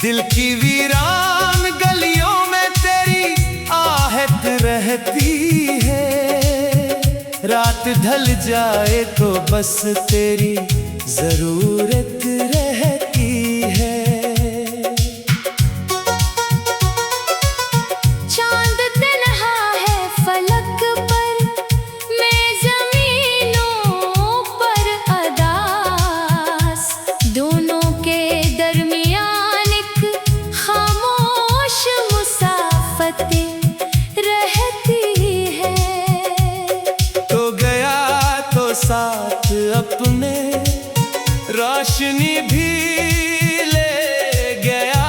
दिल की वीरान गलियों में तेरी आहट रहती है। रात ढल जाए तो बस तेरी जरूरत रहती है। चांद तन्हा है फलक पर, मैं जमीनों पर अदास। दोनों के दरमियान एक खामोश मुसाफते रहती है। तो गया तो साथ अपने रोशनी भी ले गया।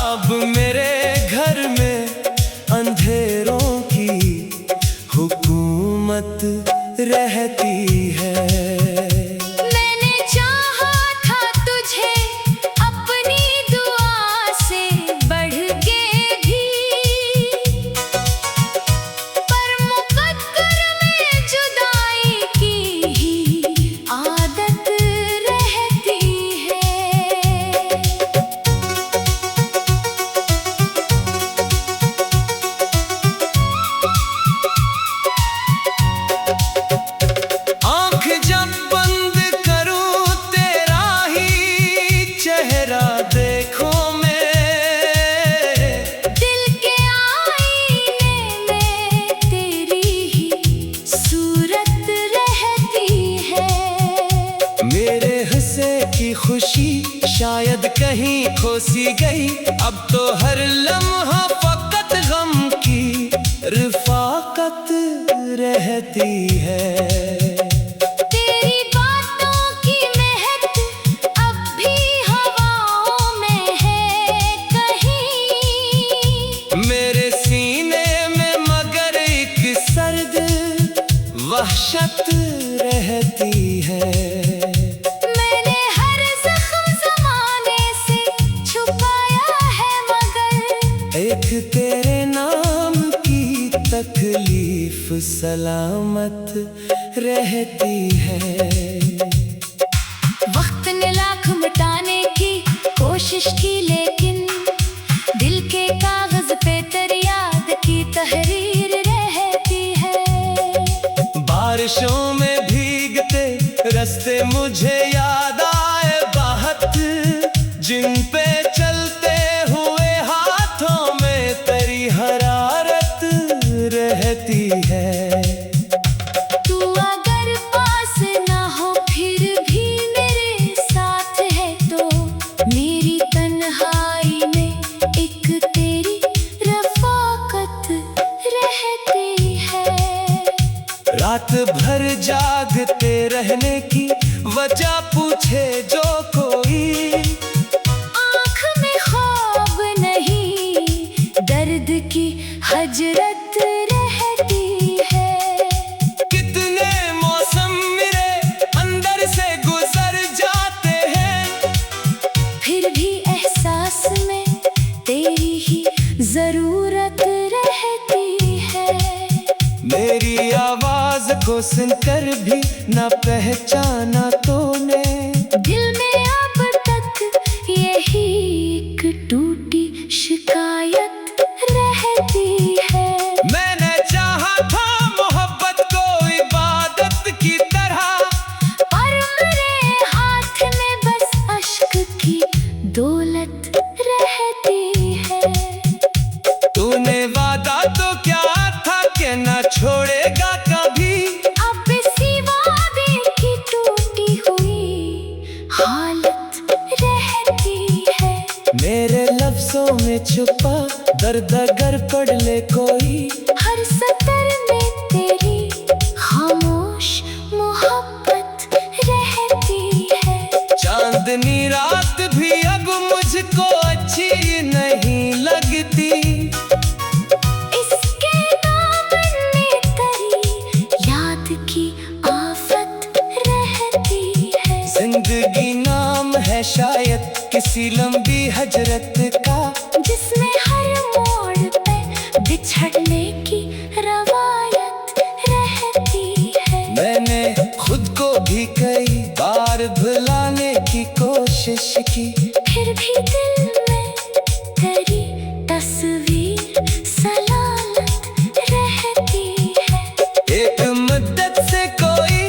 अब मेरे घर में अंधेरों की हुकूमत रहती है। मैंने चाहा था तुझे अपनी दुआ से बढ़ के भी, पर मुकद्दर में जुदाई की ही आदत रहती है। आँख जब बंद करूँ तेरा ही चेहरा देखो मैं। दिल के आईने में तेरी ही सूरत रहती है। मेरे हंसे की खुशी शायद कहीं खोसी गई। अब तो हर लम्हा फकत गम की रिफाकत रहती है। तेरी बातों की महक अब भी हवाओं में है कहीं। मेरे सीने में मगर एक सर्द वहशत रहती है। मैंने हर जख्म ज़माने से छुपाया है, मगर एक तेरे नाम की तकलीफ सलामत रहती है। वक्त ने लाख मिटाने की कोशिश की, लेकिन दिल के कागज पे तेरी याद की तहरीर रहती है। बारिशों में भीगते रास्ते मुझे याद आए बहुत, जिन पे चलते हुए हाथों में तेरी हरारत रहती है। तू अगर पास ना हो फिर भी मेरे साथ है, तो मेरी तन्हाई में एक तेरी रफ़ाकत रहती है। रात भर जागते रहने की वजह पूछे जो कोई, आँख में ख्वाब नहीं दर्द की हजरत रहती है। कितने मौसम मेरे अंदर से गुजर जाते हैं, फिर भी एहसास में तेरी ही जरूरत रहती है। मेरी आवाज को सुनकर भी न पहचाना तूने। दिल में अब तक यही एक टूटी शिकायत रहती है। मैंने चाहा था मोहब्बत को इबादत की तरह, पर मेरे हाथ में बस अश्क की दौलत रहती है। तूने वादा तो क्या था कि न छोड़ेगा कभी। अब इसी वादे की टूटी हुई हालत रहती है। मेरे लफ्जों में छुपा दर्द अगर पढ़ ले कोई, हर सतर में तेरी खामोश मोहब्बत रहती है। चांदनी रात भी अब मुझको अच्छी नहीं लगती। इसके दामन में तेरी याद की आफत रहती है। जिंदगी नाम है शायद किसी लंबी हजरत का, जिसमें हर मोड़ पे बिछड़ने की रवायत रहती है। मैंने खुद को भी कई बार भुलाने की कोशिश की, फिर भी दिल में तेरी तस्वीर सलामत रहती है। एक मुद्दत से कोई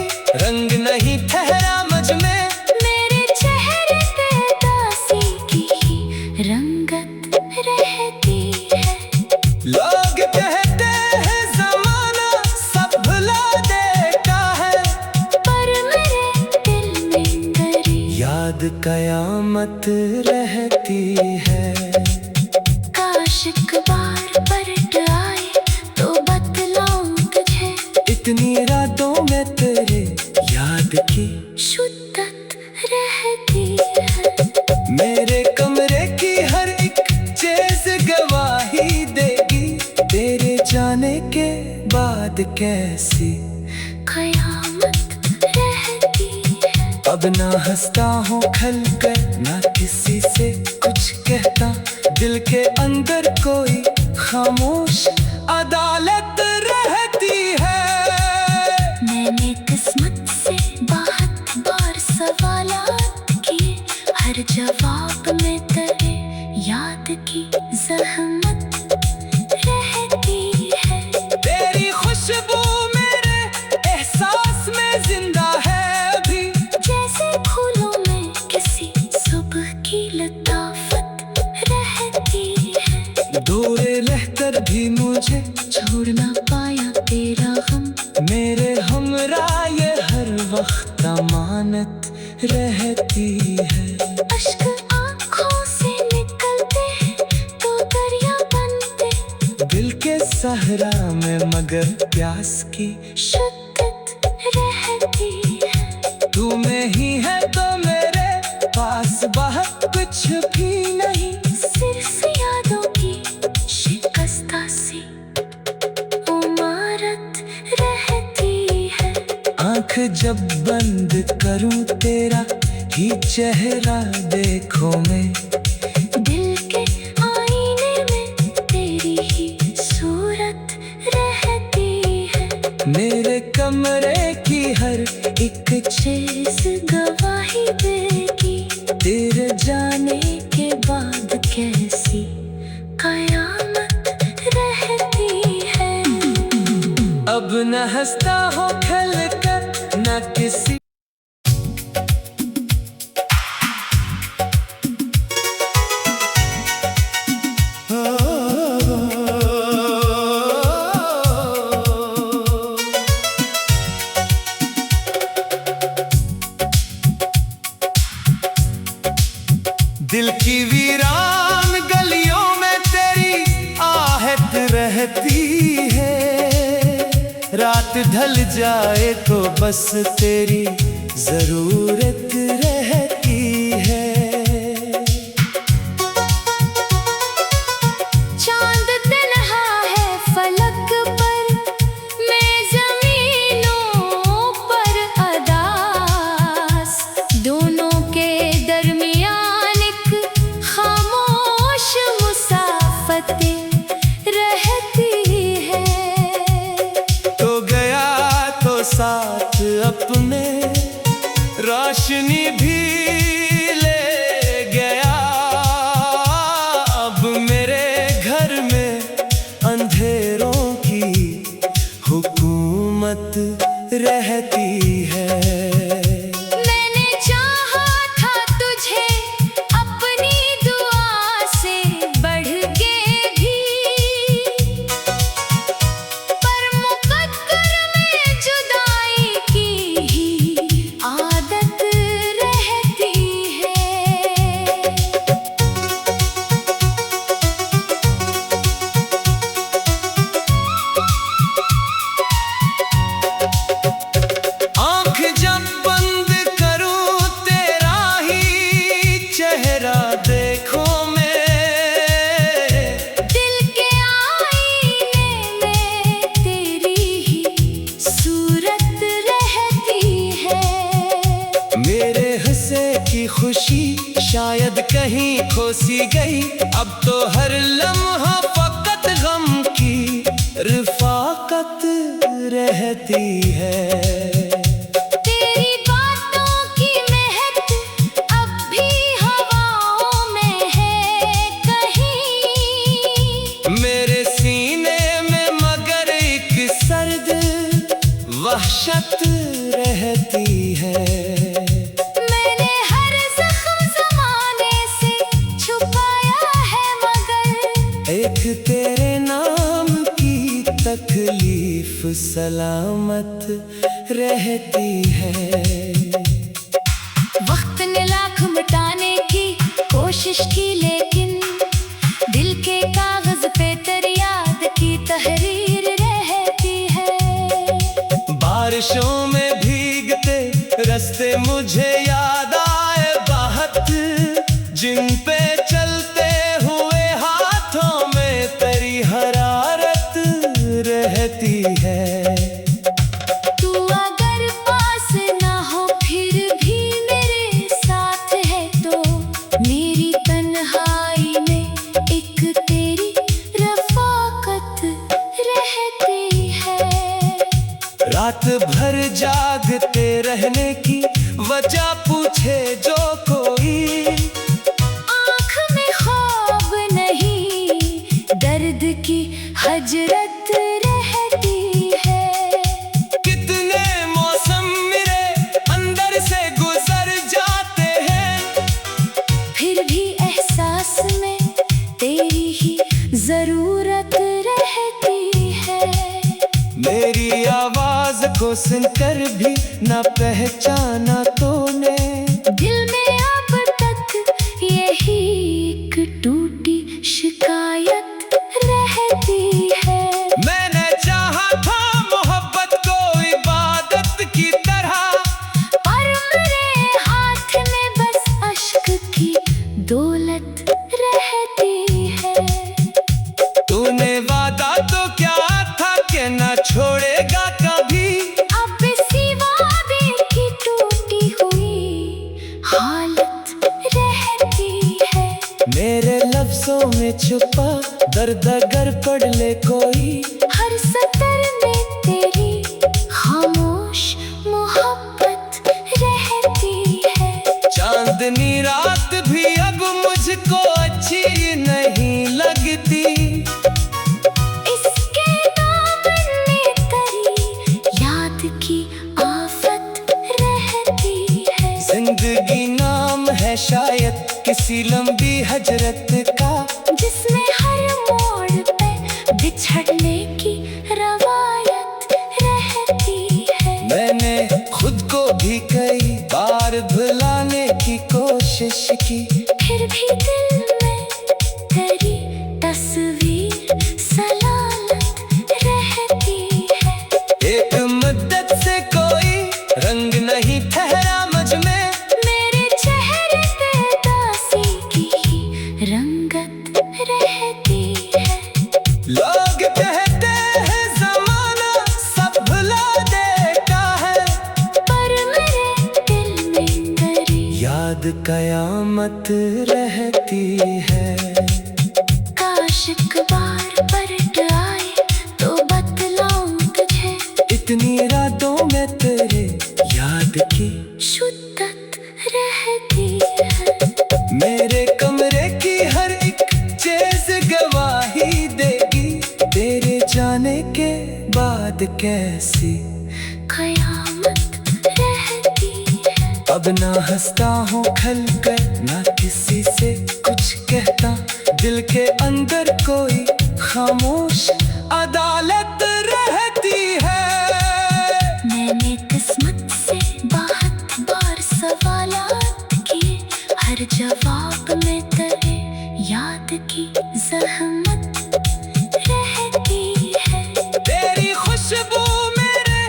रंग नहीं ठहरा मुझ में, मेरे चेहरे पे दासी की ही रंगत रहती है। लोग कहते हैं जमाना सब भुला देता है, पर मेरे दिल में तेरी याद कयामत रहती है। काश एक बार पलट आए तो बतलाऊं तुझे, इतनी रातों में तेरे याद की शुद्धत रहती है। मेरे कमरे की हर एक चीज गवाही देगी, तेरे जाने के बाद कैसी कयामत रहती है। अब ना हंसता हूँ खल कर, ना किसी से कुछ कहता, दिल के अंदर कोई खामोश अदालत रहती है। मैंने किस्मत से बहुत बार सवालात किए, हर जवाब में तेरे याद की ज़हमत रहती है। तेरी खुशबू मेरे एहसास में जिंदा है अभी, जैसे फूलों में किसी सुबह की लताफत रहती है। दूर रहकर भी मुझे छोड़ ना पाया तेरा हम, मेरे हमरा ये हर वक्त अमानत रहती है। अश्क आँखों से निकलते हैं तो दरिया बनते, दिल के सहरा में मगर प्यास की शुद्धत रहती है। तू में ही है तो मेरे पास बहुत कुछ भी नहीं, सिर्फ यादों की शिकस्ता सी इमारत रहती है। आँख जब बंद करूं तेरा ही चेहरा देखो मैं, दिल के आईने में तेरी ही सूरत रहती है। मेरे कमरे की हर एक चीज गवाही देगी, तेरे जाने के बाद कैसी कयामत रहती है। अब न हंसता हो खल कर, न किसी दिल की वीरान गलियों में तेरी आहट रहती है। रात ढल जाए तो बस तेरी जरूरत रहती है। चांद तन्हा है फलक पर, मैं जमीनों पर अदास, दोनों के दरमियान एक खामोश मुसाफते रहती है। तो गया तो साथ अपने रोशनी भी ले गया, अब मेरे घर में अंधेरों की हुकूमत रहती है। मैंने चाहा था तुझे अपनी दुआ से बढ़ के भी, पर मुकद्दर में जुदाई की ही आदत रहती है। आँख जब बंद करूं तेरा ही चेहरा देखो मैं, दिल के आईने में तेरी ही सूरत रहती है। मेरे हंसे की खुशी शायद कहीं खोसी गई, अब तो हर लम्हा फकत गम की रिफाकत रहती है। तेरी बातों की महक अब भी हवाओं में सलामत रहती है। वक्त ने लाख मिटाने की कोशिश की, लेकिन दिल के कागज पे तेरी याद की तहरीर रहती है। बारिशों में भीगते रास्ते मुझे याद आए बहुत, जिन पे चलते हुए हाथों में तेरी हरारत रहती है। तू अगर पास ना हो फिर भी मेरे साथ है, तो मेरी तन्हाई में एक तेरी रफ़ाकत रहती है। रात भर जागते रहने की वजह पूछे जो कोई, आँख में ख्वाब नहीं दर्द की हजरत रहती है। कितने मौसम मेरे अंदर से गुजर जाते हैं, फिर भी एहसास में तेरी ही जरूरत रहती है। मेरी आवाज को सुनकर भी न पहचाना तूने, दिल में अब तक यही एक टूटी शिकायत रहती है। मैंने चाहा था मोहब्बत को इबादत की तरह, पर मेरे हाथ में बस अश्क की दौलत रहती है। तूने वादा तो क्या था कि न छोड़ेगा कभी, अब इसी वादे की टूटी हुई हालत रहती है। मेरे लफ्जों में छुपा दर्द अगर पढ़ ले कोई, हर सतर में तेरी खामोश मोहब्बत रहती है। चांदनी रात भी अब मुझको अच्छी नहीं लगती, इसके दामन में तेरी याद की आफत रहती है। जिंदगी नाम है शायद किसी लंबी हजरत का, जिसमें हर मोड़ पे बिछड़ने की रवायत रहती है। मैंने खुद को भी कई बार भुलाने की कोशिश की, फिर भी दिल में तेरी तस्वीर सलामत रहती है। एक मुद्दत से कोई रंग नहीं ठहरा मुझ में, मेरे चेहरे पे दासी की ही रंगत रहती है। लोग कहते हैं जमाना सब भुला देता है, पर मेरे दिल में तेरी याद कयामत रहती है। काश एक बार पलट आए तो बतलाऊं तुझे, इतनी रातों में तेरे याद की शुद्धत रहती है। मेरे कमरे की हर एक चीज गवाही देगी, तेरे जाने के बाद कैसी कयामत रहती है। अब ना हंसता हूँ खल कर, ना किसी से कुछ कहता, दिल के अंदर कोई खामोश अदालत रहती है। मैंने किस्मत से बहुत बार सवालात किए, हर जवाब में तेरे याद की ज़हमत रहती है। तेरी खुशबू मेरे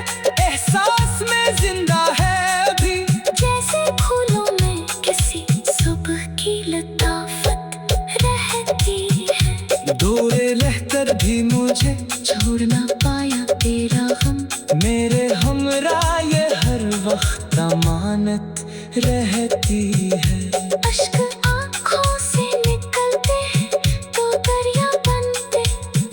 एहसास में जिंदा है अभी, जैसे फूलों में किसी सुबह की लताफत रहती है। दूरे रहकर भी मुझे छोड़ ना पाया तेरा हम, मेरे हमरा ये हर वक्त अमानत रहती है। अश्क आँखों से निकलते हैं तो दरिया बनते,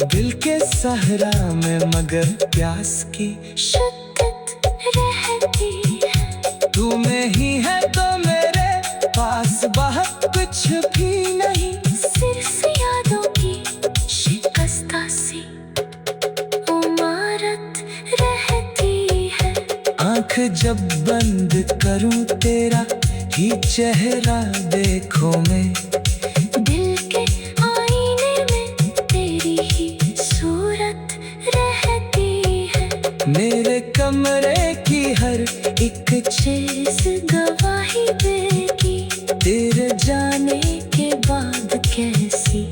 दिल के सहरा में मगर प्यास की शुद्धत रहती है। तू में ही है तो मेरे पास बहुत कुछ भी नहीं, सिर्फ यादों की शिकस्ता सी इमारत रहती है। आँख जब बंद करूं तेरा ही चेहरा देखो मैं, दिल के आईने में तेरी ही सूरत रहती है। गवाही देगी, तेरे जाने के बाद कैसी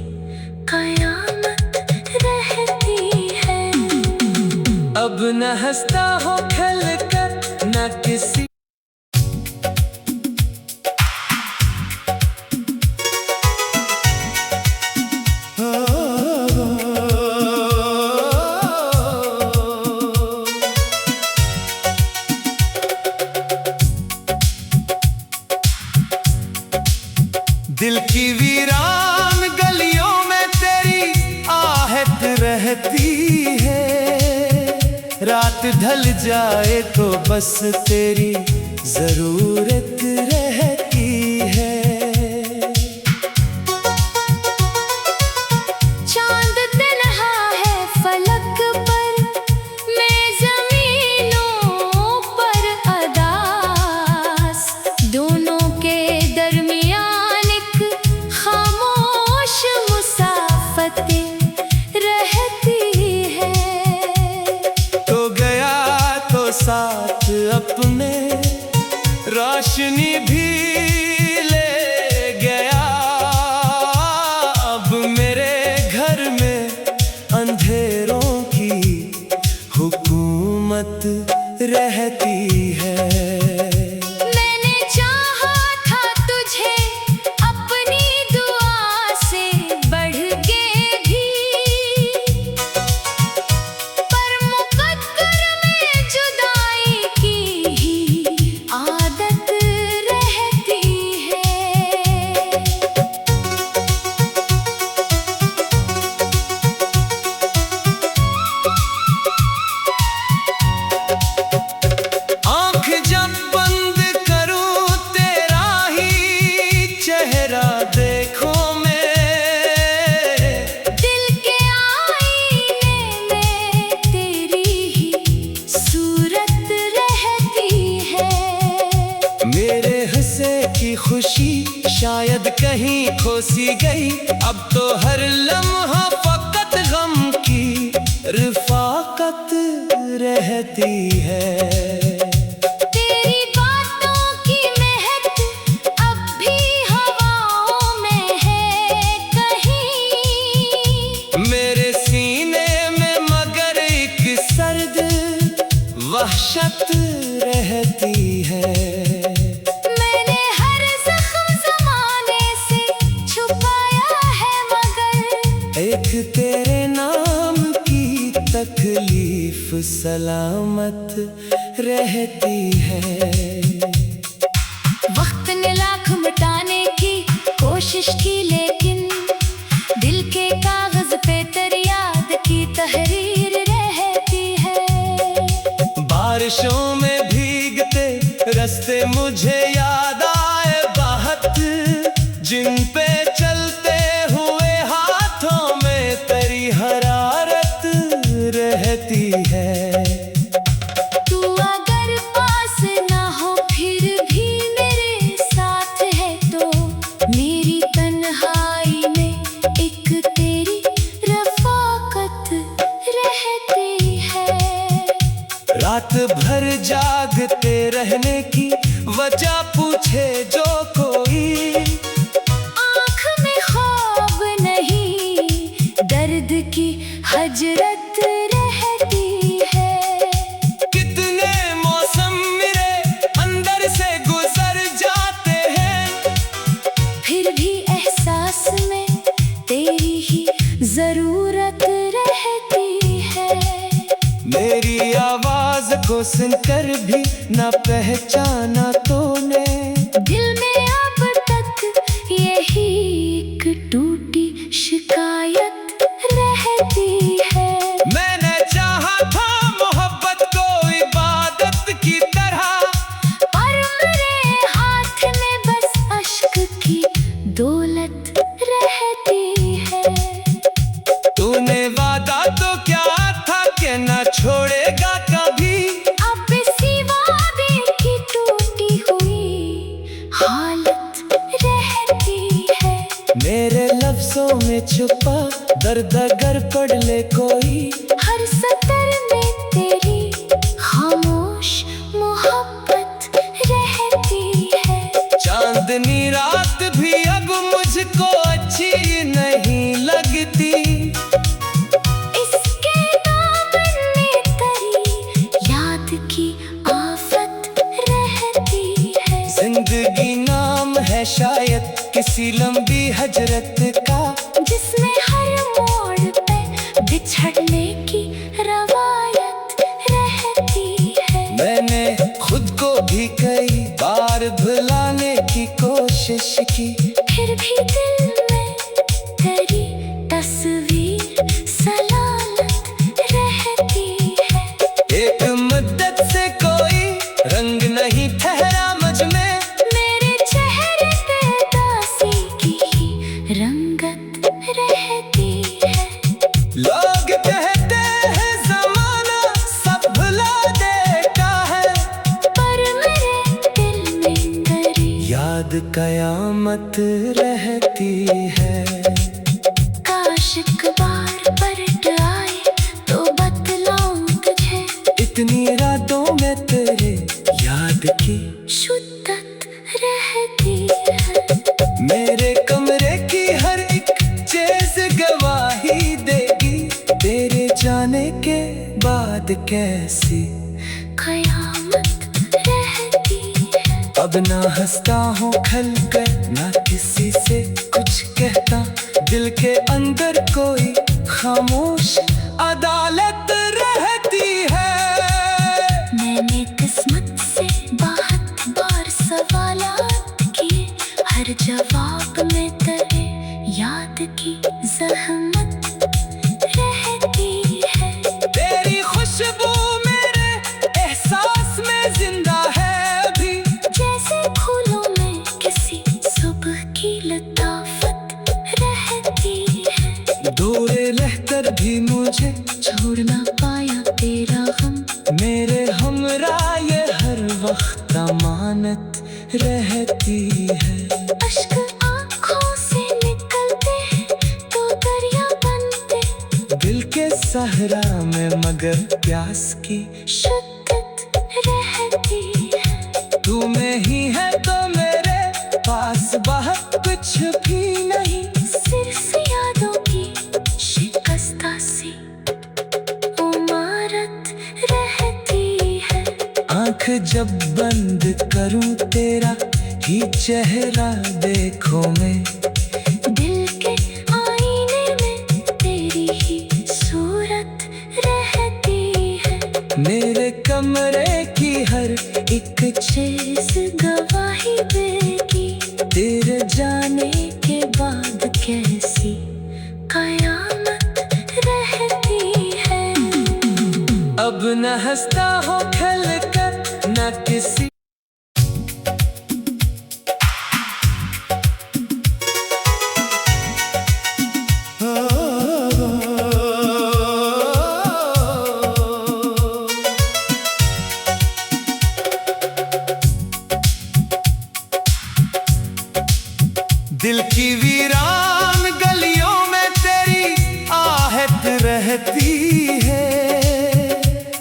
कयामत रहती है। अब न हंसता हो खल कर न किसी दिल की वीरान गलियों में तेरी आहट रहती है। रात ढल जाए तो बस तेरी जरूरत रहती है। चांद तन्हा है फलक पर, मैं जमीनों पर अदास, दोनों के दरमियान एक खामोश मुसाफतें रहती है। तो गया तो साथ अपने रोशनी भी ले गया। अब मेरे घर में अंधेरों की हुकूमत रहती है। मैंने चाहा था तुझे अपनी दुआ से बढ़ के भी, पर मुकद्दर में जुदाई की ही आदत रहती है। आँख जब बंद करूँ तेरा ही चेहरा देखो मैं, दिल के आईने में तेरी ही सूरत रहती है। मेरे हंसे की खुशी शायद कहीं खोसी गई। अब तो हर लम्हा फकत गम की रिफाकत रहती है। तेरी बातों की महक अब भी हवाओं में है कहीं, मेरे सीने में मगर एक सर्द वहशत रहती है। मैंने हर जख्म ज़माने से छुपाया है, मगर एक तेरे नाम की तकलीफ सलामत रहती है। वक्त ने लाख मिटाने की कोशिश की, लेकिन दिल के कागज पे तेरी याद की तहरीर रहती है। बारिशों में भीगते रास्ते मुझे याद आए बहुत, जिन पे चलते हुए हाथों में तेरी हरारत रहती है। तू अगर पास ना हो फिर भी मेरे साथ है, तो मेरी तन्हाई में एक तेरी रफ़ाकत रहती है। रात भर जागते रहने की वजह पूछे जो कोई, आँख में ख्वाब नहीं दर्द की हजरत रहती है। कितने मौसम मेरे अंदर से गुजर जाते हैं, फिर भी एहसास में तेरी ही जरूरत रहती है। मेरी आवाज को सुनकर भी न पहचाना तूने, दिल में अब तक यही एक टूटी शिकायत रहती है। मैंने चाहा था मोहब्बत को इबादत की तरह, पर मेरे हाथ में बस अश्क की दौलत रहती है। तूने वादा तो क्या था कि न छोड़ेगा कभी, अब इसी वादे की टूटी हुई हालत रहती है। मेरे लफ्जों में छुपा दर्द अगर पढ़ ले कोई, हर सतर में तेरी खामोश मोहब्बत रहती चांदनी रात भी अब मुझको अच्छी नहीं लगती। इसके दामन में तेरी याद की आफत रहती है। जिंदगी नाम है शायद किसी लंबी हजरत का, जिसमें हर मोड़ पे बिछड़ने की रवायत रहती है। मैंने खुद को भी कई बार भुलाने की कोशिश की, फिर भी दिल में तेरी तस्वीर सलामत रहती है। एक मुद्दत से कोई रंग नहीं ठहरा मुझ में, मेरे चेहरे पे दासी की ही रंगत रहती है। लोग कहते हैं जमाना सब भुला देता है, पर मेरे दिल में तेरी याद कयामत रहती है। काश एक बार पलट आए तो बतलाऊं तुझे, इतनी रातों में तेरे याद की शुद्धत रहती है। मेरे कमरे की हर एक चीज गवाही देगी, तेरे जाने के बाद कैसी कयामत रहती है। अब ना हंसता हूँ खल कर, ना किसी से कुछ कहता, दिल के अंदर कोई खामोश अदालत रहती है। मैंने किस्मत से बहुत बार सवालात किए, हर जवाब में तेरे याद की जहमत रहती है। तेरी खुशबू मेरे एहसास में जिंदा है अभी, जैसे फूलों में किसी सुबह की लताफत रहती है। दूर रहकर भी मुझे छोड़ ना पाया तेरा हम, मेरे हमरा ये हर वक्त अमानत रहती है। अश्क आँखों से निकलते तो दरिया बनते, दिल के सहरा में मगर प्यास की शुद्धत रहती है। तू में ही है तो मेरे पास बहुत कुछ भी नहीं, सिर्फ यादों की शिकस्ता सी इमारत रहती है। आँख जब बंद करूं तेरा ही चेहरा देखो मैं, दिल के आईने में तेरी ही सूरत रहती है। मेरे कमरे की हर एक चीज गवाही देगी, तेरे जाने के बाद कैसी कयामत रहती है। अब न हंसता हो खल कर, न किसी दिल की वीरान गलियों में तेरी आहट रहती है।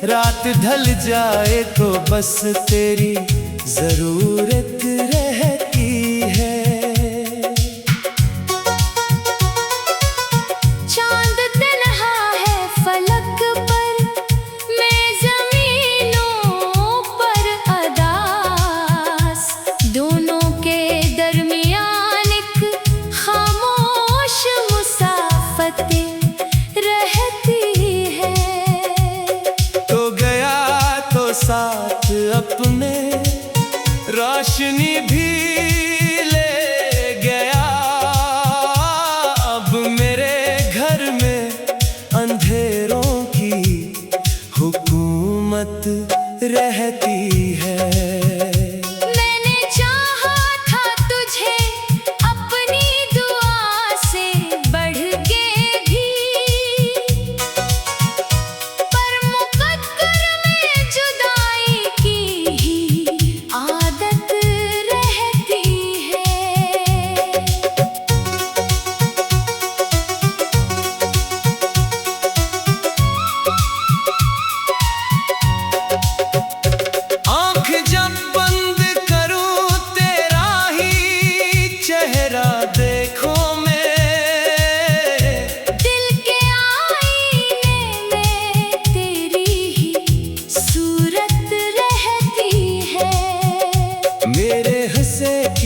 रात ढल जाए तो बस तेरी जरूरत रहती है। चांद तन्हा है फलक पर, मैं जमीनों पर अदास, दोनों के दरमियान एक खामोश मुसाफतें रहती है। तो गया तो साथ अपने रोशनी भी ले गया, अब मेरे घर में अंधेरों की हुकूमत रहती है। मैंने चाहा था तुझे अपनी दुआ से बढ़ के भी, पर मुकद्दर में जुदाई की ही आदत रहती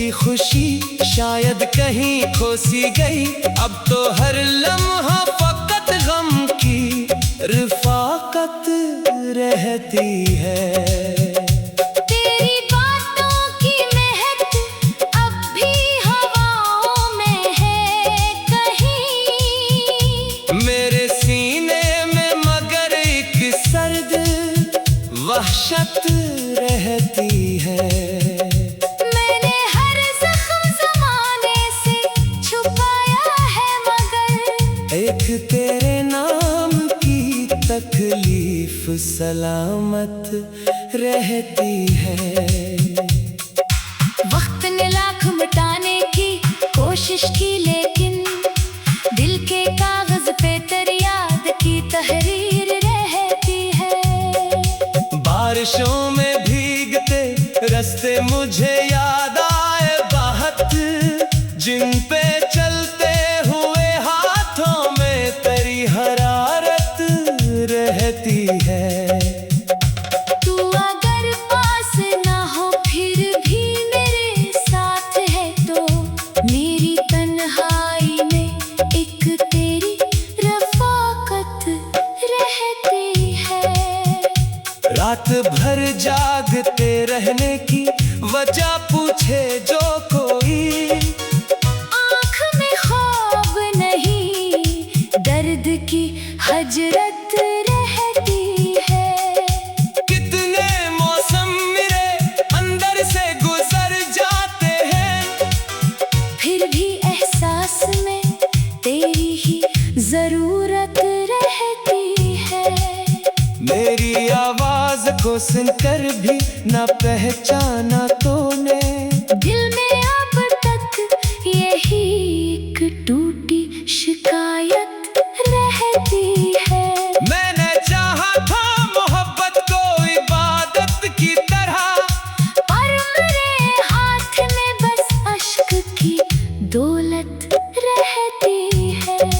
की खुशी शायद कहीं खो सी गई, अब तो हर लम्हा फकत गम की रफ़ाकत रहती है। तेरी बातों की महक अब भी हवाओं में है कहीं, मेरे सीने में मगर एक सर्द वहशत रहती है। मैंने हर जख्म ज़माने से छुपाया है मगर एक तेरे नाम की तकलीफ सलामत रहती है। वक्त ने लाख मिटाने की कोशिश की लेकिन दिल के कागज पे तेरी याद की तहरीर रहती है। बारिशों में भीगते रास्ते मुझे याद आए बहुत, जिन पे चलते हुए हाथों में तेरी हरारत रहती है। तू अगर पास ना हो फिर भी मेरे साथ है तो मेरी तन्हाई में एक तेरी रफ़ाकत रहती है। रात भर जागते रहने की वजह पूछे जो कोई, आँख में ख्वाब नहीं दर्द की हजरत रहती है। कितने मौसम मेरे अंदर से गुजर जाते हैं, फिर भी एहसास में तेरी ही जरूरत रहती है। मेरी आवाज को सुनकर भी न पहचाना तूने, दिल में अब तक यही एक टूटी शिकायत रहती है। मैंने चाहा था मोहब्बत को इबादत की तरह, पर मेरे हाथ में बस अश्क की दौलत रहती है।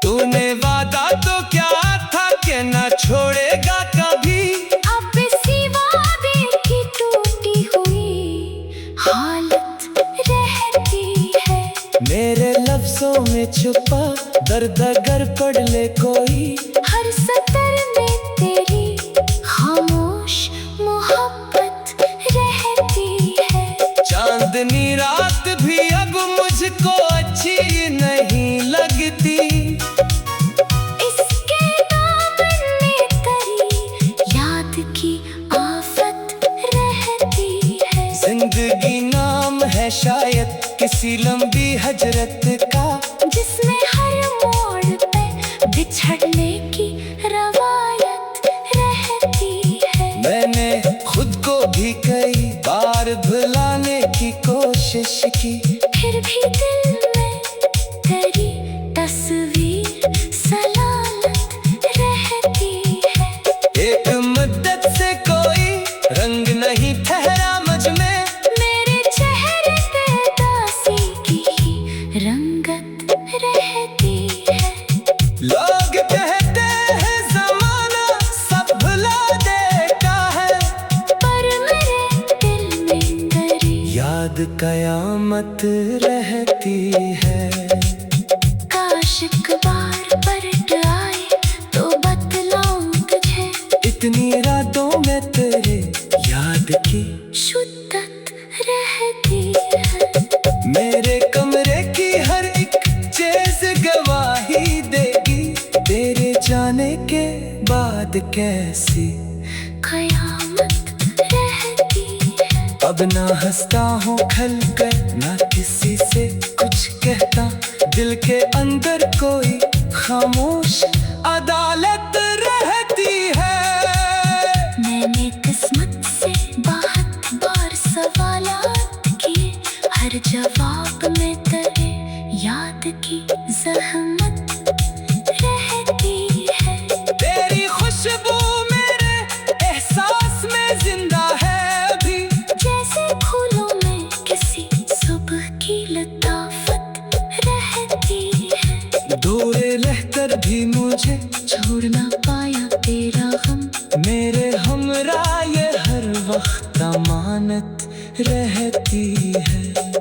तूने वादा तो क्या था कि न छोड़ेगा कभी, अब इसी वादे की टूटी हुई हालत रहती है। मेरे लफ्जों में छुपा दर्द अगर पढ़ ले कोई, हर सतर में तेरी खामोश मोहब्बत रहती है। चांदनी रात भी अब मुझको अच्छी नहीं लगती, इसके दामन में तेरी याद की आफत रहती है। जिंदगी नाम है शायद किसी लंबी हजरत का, जिसमें हर मोड़ पे बिछड़ने की रवायत रहती है। मैंने खुद को भी कई बार भुलाने की कोशिश की, फिर भी दिल में तेरी तस्वीर सलामत रहती है। एक मुद्दत से कोई रंग नहीं ठहरा मुझ में, मेरे चेहरे पे दासी की ही रंगत रहती है। लोग कहते हैं जमाना सब भुला देता है, पर मेरे दिल में तेरी याद कयामत रहती है। काश एक बार पलट आए तो बतलाऊं तुझे इतनी रातों में तेरे याद की शुद्धत रहती है। मेरे कमरे की हर एक चीज गवाही देगी, तेरे जाने के बाद कैसी कयामत रहती है। अब ना हंसता हूँ खल कर, ना किसी से कुछ कहता, दिल के अंदर कोई खामोश अदालत रहती है। मैंने किस्मत से बहुत बार सवालात किए, हर जवाब में तेरे याद की जहमत रहती है। तेरी खुशबू मेरे एहसास में जिंदा है अभी, जैसे फूलों में किसी सुबह की लताफत रहती है। दूर रहकर भी मुझे छोड़ ना पाया तेरा गम, मेरे हमरा ये हर वक्त अमानत रहती रहती है।